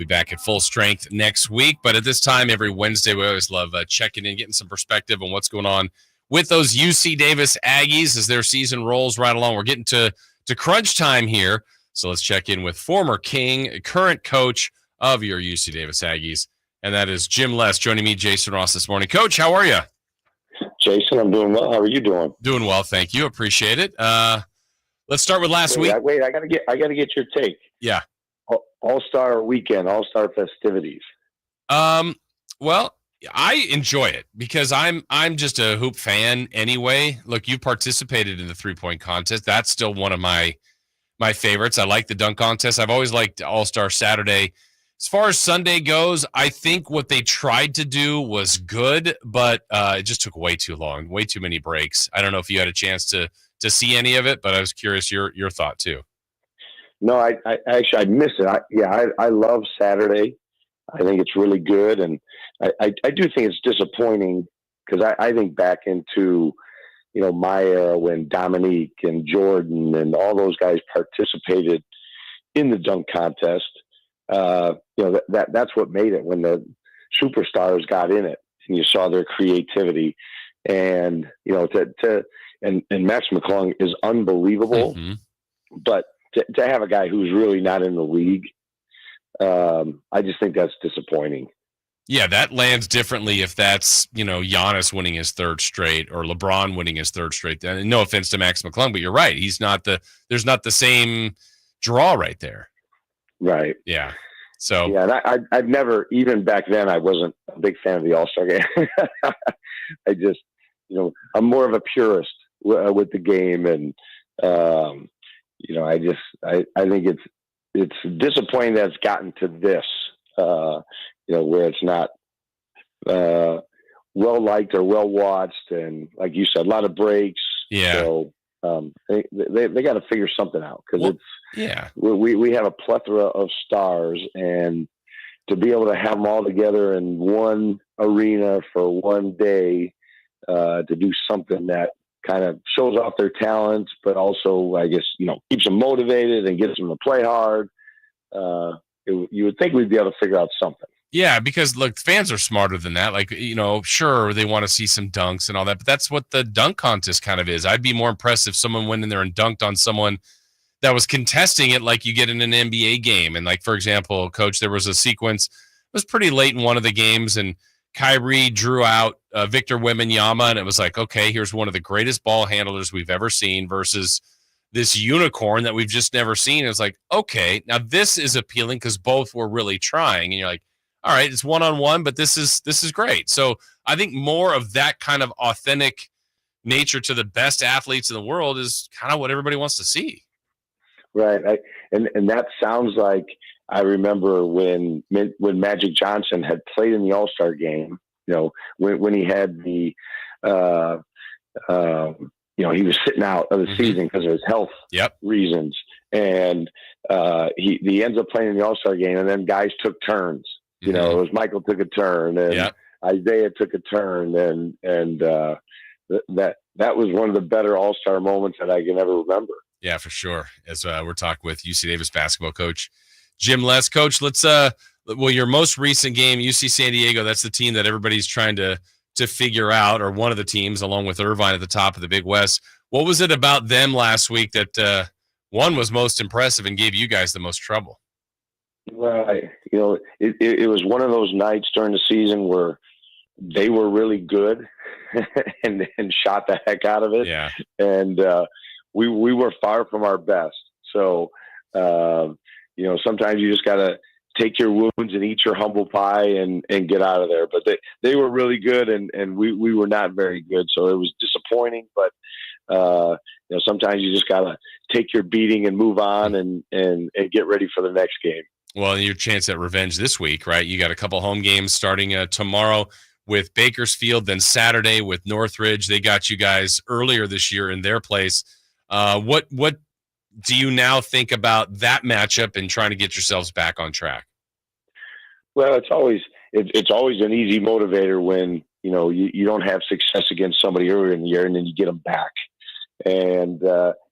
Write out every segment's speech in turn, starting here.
Be back at full strength next week. But at this time, every Wednesday, we always love checking in, getting some perspective on what's going on with those UC Davis Aggies as their season rolls right along. We're getting to crunch time here. So let's check in with former King, current coach of your UC Davis Aggies, and that is Jim Les joining me, Jason Ross, this morning. Coach, how are you? Jason, I'm doing well. How are you doing? Doing well, thank you. Appreciate it. Let's start with last week. I gotta get your take. Yeah. All-Star weekend, All-Star festivities. Well, I enjoy it because I'm just a hoop fan anyway. Look, you participated in the 3-point contest. That's still one of my favorites. I like the dunk contest. I've always liked All-Star Saturday. As far as Sunday goes, I think what they tried to do was good, but it just took way too long, way too many breaks. I don't know if you had a chance to see any of it, but I was curious your thought too. No, I actually miss it. I love Saturday. I think it's really good, and I do think it's disappointing because I think back into my era when Dominique and Jordan and all those guys participated in the dunk contest. That's what made it when the superstars got in it and you saw their creativity, and and Max McClung is unbelievable, but to have a guy who's really not in the league, I just think that's disappointing. Yeah, that lands differently if that's, Giannis winning his third straight or LeBron winning his third straight. And no offense to Max McClung, but you're right. There's not the same draw right there. Right. Yeah. So yeah, and I've never, even back then, I wasn't a big fan of the All-Star game. I just, I'm more of a purist with the game, and I think it's disappointing that it's gotten to this, where it's not well liked or well watched, and like you said, a lot of breaks. Yeah. So they got to figure something out because we have a plethora of stars, and to be able to have them all together in one arena for one day to do something that kind of shows off their talents, but also, I guess, keeps them motivated and gets them to play hard. You would think we'd be able to figure out something. Yeah, because look, fans are smarter than that. Like, sure, they want to see some dunks and all that, but that's what the dunk contest kind of is. I'd be more impressed if someone went in there and dunked on someone that was contesting it like you get in an NBA game. And like, for example, Coach, there was a sequence, it was pretty late in one of the games, and Kyrie drew out Victor Wembanyama, and it was like, okay, here's one of the greatest ball handlers we've ever seen versus this unicorn that we've just never seen. It's like, okay, now this is appealing because both were really trying, and you're like, all right, it's one-on-one, but this is great. So I think more of that kind of authentic nature to the best athletes in the world is kind of what everybody wants to see. Right. And that sounds like, I remember when Magic Johnson had played in the All-Star game, when he had the, he was sitting out of the season because of his health reasons. And he ends up playing in the All-Star game, and then guys took turns. It was Michael took a turn, and Isaiah took a turn, and that was one of the better All-Star moments that I can ever remember. Yeah, for sure. As we're talking with UC Davis basketball coach Jim Les. Coach, let's your most recent game, UC San Diego, that's the team that everybody's trying to figure out, or one of the teams, along with Irvine at the top of the Big West. What was it about them last week that one was most impressive and gave you guys the most trouble? Well, it was one of those nights during the season where they were really good and shot the heck out of it. Yeah. And we were far from our best. So, sometimes you just got to take your wounds and eat your humble pie and get out of there. But they were really good, and we were not very good. So it was disappointing, but sometimes you just got to take your beating and move on and get ready for the next game. Well, your chance at revenge this week, right? You got a couple home games starting tomorrow with Bakersfield, then Saturday with Northridge. They got you guys earlier this year in their place. What do you now think about that matchup and trying to get yourselves back on track? Well, it's always an easy motivator when you don't have success against somebody earlier in the year, and then you get them back. And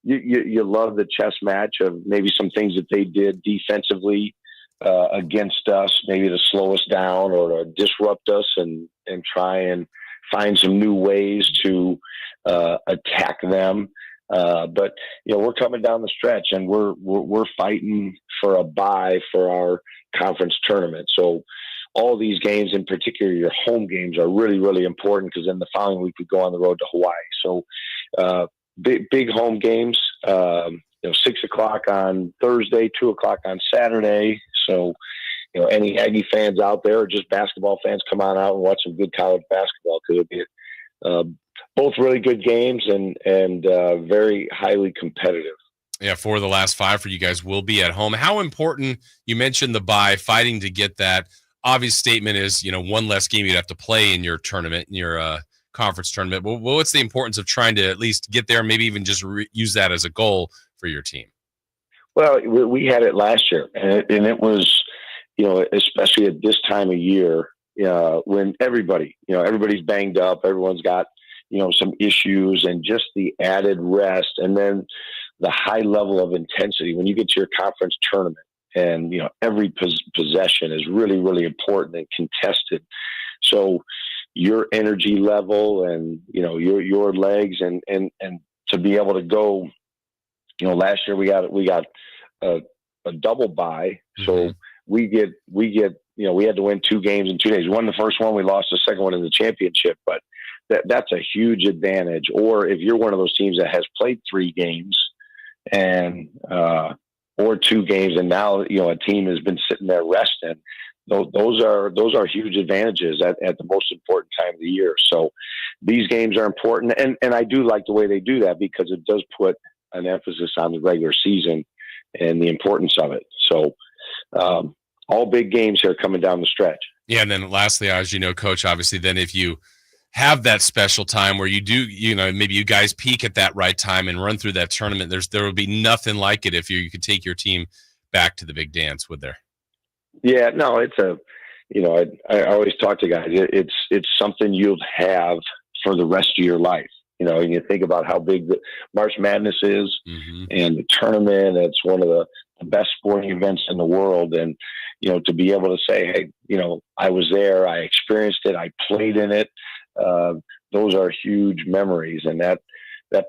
you love the chess match of maybe some things that they did defensively against us, maybe to slow us down or to disrupt us and try and find some new ways to attack them. But we're coming down the stretch, and we're fighting for a bye for our conference tournament. So all these games, in particular your home games, are really, really important, because then the following week we go on the road to Hawaii. So big home games. 6:00 on Thursday, 2:00 on Saturday. So any Aggie fans out there, or just basketball fans, come on out and watch some good college basketball, because it'll be both really good games and very highly competitive. Yeah, 4 of the last 5 for you guys will be at home. How important, you mentioned the bye, fighting to get that. Obvious statement is, one less game you'd have to play in your tournament, in your conference tournament. Well, what's the importance of trying to at least get there, and maybe even just use that as a goal for your team? Well, we had it last year, and it was, especially at this time of year, when everybody's banged up, everyone's got, some issues, and just the added rest, and then the high level of intensity when you get to your conference tournament, and every possession is really, really important and contested. So your energy level and your legs and to be able to go. Last year we got a double bye, so we had to win 2 games in 2 days. We won the first one, we lost the second one in the championship, but that's a huge advantage. Or if you're one of those teams that has played 3 games and or 2 games, and now a team has been sitting there resting, those are huge advantages at the most important time of the year. So these games are important, and I do like the way they do that, because it does put an emphasis on the regular season and the importance of it. So all big games here coming down the stretch. Yeah. And then lastly, as you know, Coach, obviously then if you have that special time where you do, maybe you guys peak at that right time and run through that tournament, there will be nothing like it if you could take your team back to the big dance, would there? Yeah, no, it's I always talk to guys. It's something you'll have for the rest of your life. And you think about how big the March Madness is, and the tournament. It's one of the best sporting events in the world. And, to be able to say, hey, I was there, I experienced it, I played in it. Those are huge memories, and that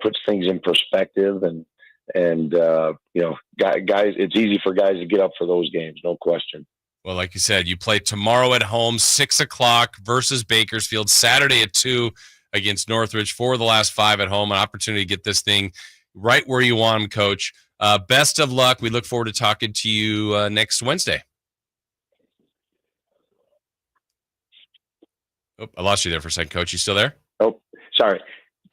puts things in perspective. And guys, it's easy for guys to get up for those games. No question. Well, like you said, you play tomorrow at home, 6:00 versus Bakersfield, Saturday at 2 against Northridge. 4 of the last 5 at home, an opportunity to get this thing right where you want them, Coach. Best of luck. We look forward to talking to you next Wednesday. Oh, I lost you there for a second, Coach. You still there? Oh, sorry.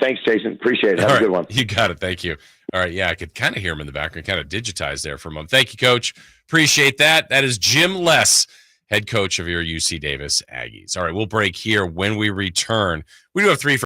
Thanks, Jason. Appreciate it. Have a good one. You got it. Thank you. All right. Yeah, I could kind of hear him in the background, kind of digitized there for a moment. Thank you, Coach. Appreciate that. That is Jim Less, head coach of your UC Davis Aggies. All right, we'll break here. When we return, we do have 3